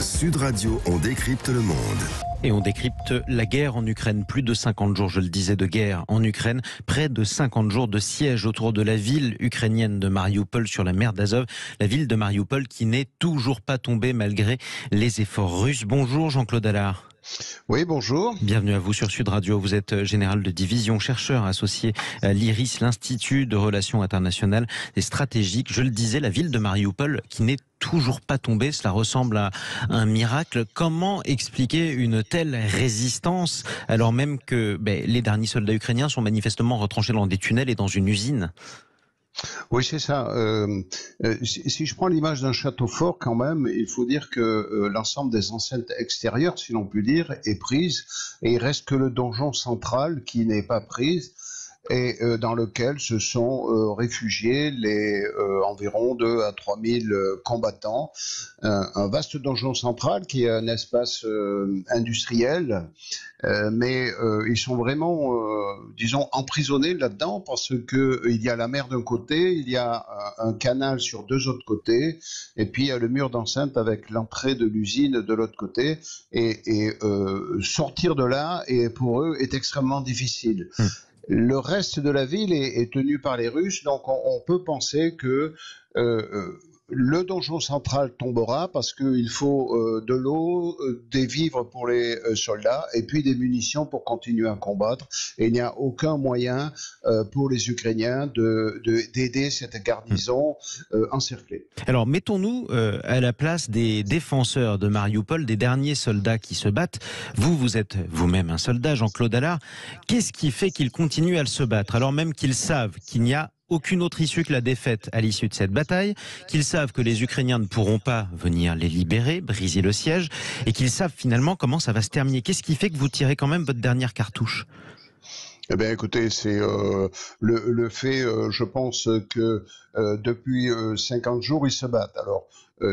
Sud Radio, on décrypte le monde. Et on décrypte la guerre en Ukraine. Plus de 50 jours, je le disais, de guerre en Ukraine. Près de 50 jours de siège autour de la ville ukrainienne de Mariupol sur la mer d'Azov. La ville de Mariupol qui n'est toujours pas tombée malgré les efforts russes. Bonjour Jean-Claude Allard. Oui, bonjour. Bienvenue à vous sur Sud Radio. Vous êtes général de division, chercheur associé à l'IRIS, l'Institut de Relations Internationales et Stratégiques. Je le disais, la ville de Mariupol qui n'est toujours pas tombée, cela ressemble à un miracle. Comment expliquer une telle résistance alors même que les derniers soldats ukrainiens sont manifestement retranchés dans des tunnels et dans une usine ? Oui, c'est ça. Si je prends l'image d'un château fort, quand même, il faut dire que l'ensemble des enceintes extérieures, si l'on peut dire, est prise, et il reste que le donjon central qui n'est pas prise, et dans lequel se sont réfugiés les environ 2 à 3 000 combattants. Un vaste donjon central qui est un espace industriel, mais ils sont vraiment, disons, emprisonnés là-dedans parce que il y a la mer d'un côté, il y a un canal sur 2 autres côtés, et puis il y a le mur d'enceinte avec l'entrée de l'usine de l'autre côté, et sortir de là, et pour eux, est extrêmement difficile. Le reste de la ville est tenu par les Russes, donc on peut penser que le donjon central tombera parce qu'il faut de l'eau, des vivres pour les soldats et puis des munitions pour continuer à combattre. Et il n'y a aucun moyen pour les Ukrainiens d'aider cette garnison encerclée. Alors mettons-nous à la place des défenseurs de Mariupol, des derniers soldats qui se battent. Vous êtes vous-même un soldat, Jean-Claude Allard. Qu'est-ce qui fait qu'ils continuent à se battre alors même qu'ils savent qu'il n'y a aucune autre issue que la défaite à l'issue de cette bataille, qu'ils savent que les Ukrainiens ne pourront pas venir les libérer, briser le siège, et qu'ils savent finalement comment ça va se terminer. Qu'est-ce qui fait que vous tirez quand même votre dernière cartouche ? Eh bien, écoutez, c'est le fait, je pense que depuis 50 jours, ils se battent. Alors,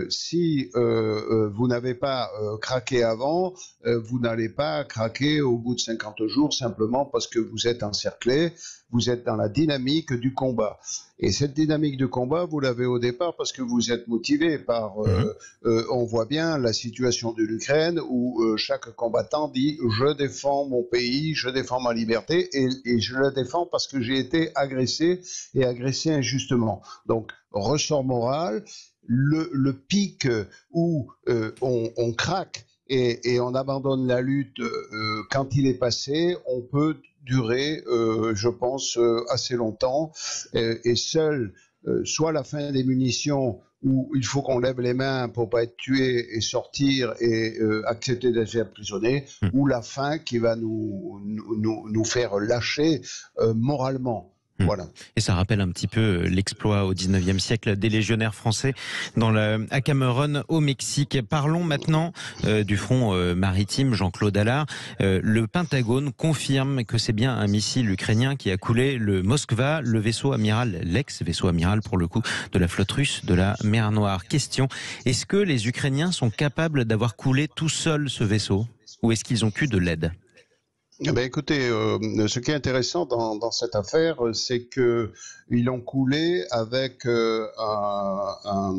si vous n'avez pas craqué avant, vous n'allez pas craquer au bout de 50 jours simplement parce que vous êtes encerclé, vous êtes dans la dynamique du combat. Et cette dynamique de combat, vous l'avez au départ parce que vous êtes motivé par, on voit bien la situation de l'Ukraine où chaque combattant dit « je défends mon pays, je défends ma liberté et je la défends parce que j'ai été agressé et agressé injustement ». Donc, ressort moral, le pic où on craque et on abandonne la lutte quand il est passé, on peut durer, je pense, assez longtemps, et seul, soit la fin des munitions, où il faut qu'on lève les mains pour pas être tué et sortir et accepter d'être emprisonné, ou la fin qui va nous faire lâcher moralement. Voilà. Et ça rappelle un petit peu l'exploit au 19e siècle des légionnaires français à Cameron au Mexique. Parlons maintenant du front maritime, Jean-Claude Allard. Le Pentagone confirme que c'est bien un missile ukrainien qui a coulé le Moskva, le vaisseau amiral, l'ex-vaisseau amiral pour le coup, de la flotte russe de la mer Noire. Question, est-ce que les Ukrainiens sont capables d'avoir coulé tout seuls ce vaisseau ou est-ce qu'ils ont eu de l'aide ? Ben écoutez, ce qui est intéressant dans cette affaire, c'est que ils l'ont coulé avec un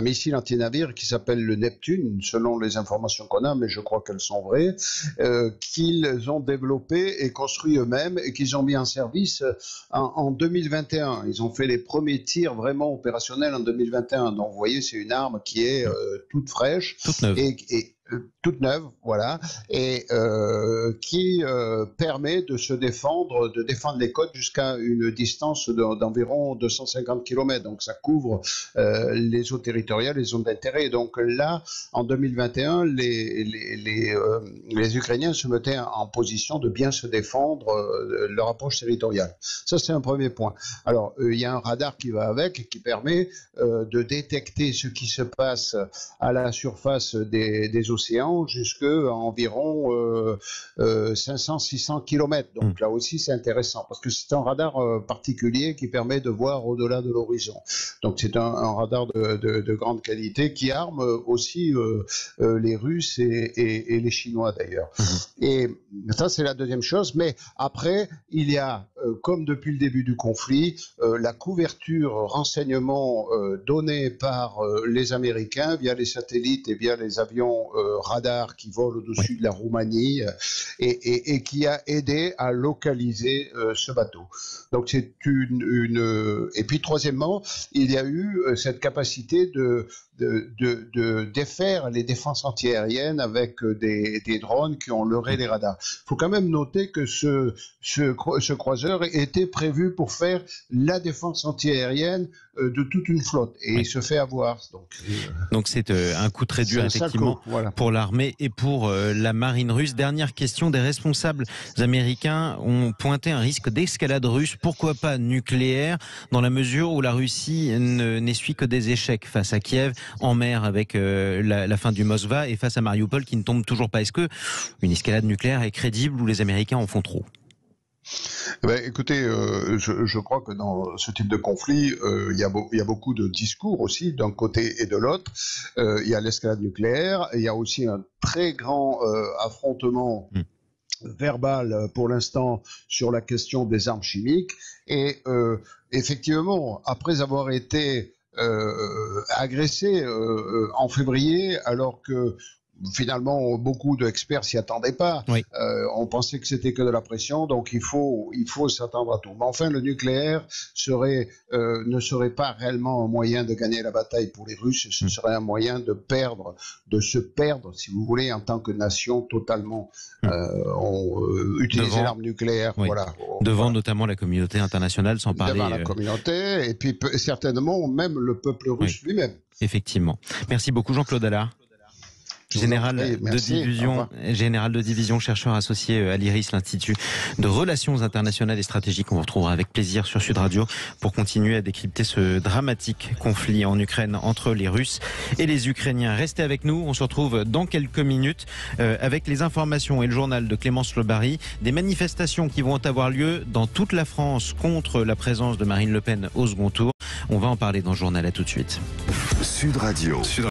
missile antinavire qui s'appelle le Neptune, selon les informations qu'on a, mais je crois qu'elles sont vraies, qu'ils ont développé et construit eux-mêmes et qu'ils ont mis en service en 2021. Ils ont fait les premiers tirs vraiment opérationnels en 2021. Donc vous voyez, c'est une arme qui est toute fraîche, toute neuve. Toute neuve, voilà, et qui permet de se défendre, de défendre les côtes jusqu'à une distance d'environ 250 km. Donc ça couvre les eaux territoriales, les zones d'intérêt. Et donc là, en 2021, les Ukrainiens se mettaient en position de bien se défendre leur approche territoriale. Ça, c'est un premier point. Alors, il y a un radar qui va avec, qui permet de détecter ce qui se passe à la surface des océans, s'étend jusqu'à environ 500-600 km. Donc là aussi, c'est intéressant parce que c'est un radar particulier qui permet de voir au-delà de l'horizon. Donc c'est un radar de grande qualité qui arme aussi les Russes et les Chinois d'ailleurs. Et ça, c'est la deuxième chose. Mais après, il y a, comme depuis le début du conflit, la couverture renseignement donnée par les Américains via les satellites et via les avions radars qui volent au-dessus de la Roumanie et qui a aidé à localiser ce bateau. Donc c'est et puis troisièmement, il y a eu cette capacité de défaire les défenses antiaériennes avec des drones qui ont leurré les radars. Il faut quand même noter que ce croiseur était prévu pour faire la défense antiaérienne de toute une flotte et il se fait avoir. Donc c'est un coup très dur effectivement pour l'armée et pour la marine russe. Dernière question, des responsables américains ont pointé un risque d'escalade russe, pourquoi pas nucléaire, dans la mesure où la Russie n'essuie que des échecs face à Kiev, en mer avec la fin du Moskva et face à Mariupol qui ne tombe toujours pas. Est-ce que une escalade nucléaire est crédible ou les Américains en font trop ? Écoutez, je crois que dans ce type de conflit, il y a beaucoup de discours aussi d'un côté et de l'autre. Il y a l'escalade nucléaire, il y a aussi un très grand affrontement verbal pour l'instant sur la question des armes chimiques. Et effectivement, après avoir été agressé en février, alors que finalement, beaucoup d'experts s'y attendaient pas. Oui. On pensait que c'était que de la pression, donc il faut s'attendre à tout. Mais enfin, le nucléaire ne serait pas réellement un moyen de gagner la bataille pour les Russes. Ce serait un moyen de se perdre, si vous voulez, en tant que nation totalement utiliser l'arme nucléaire. Oui. Voilà. Devant notamment la communauté internationale, sans parler. Devant la communauté, et puis certainement même le peuple russe lui-même. Effectivement. Merci beaucoup, Jean-Claude Allard. Général de division, chercheur associé à l'IRIS, l'Institut de Relations Internationales et Stratégiques. On vous retrouvera avec plaisir sur Sud Radio pour continuer à décrypter ce dramatique conflit en Ukraine entre les Russes et les Ukrainiens. Restez avec nous, on se retrouve dans quelques minutes avec les informations et le journal de Clémence Lebary. Des manifestations qui vont avoir lieu dans toute la France contre la présence de Marine Le Pen au second tour. On va en parler dans le journal, à tout de suite. Sud Radio.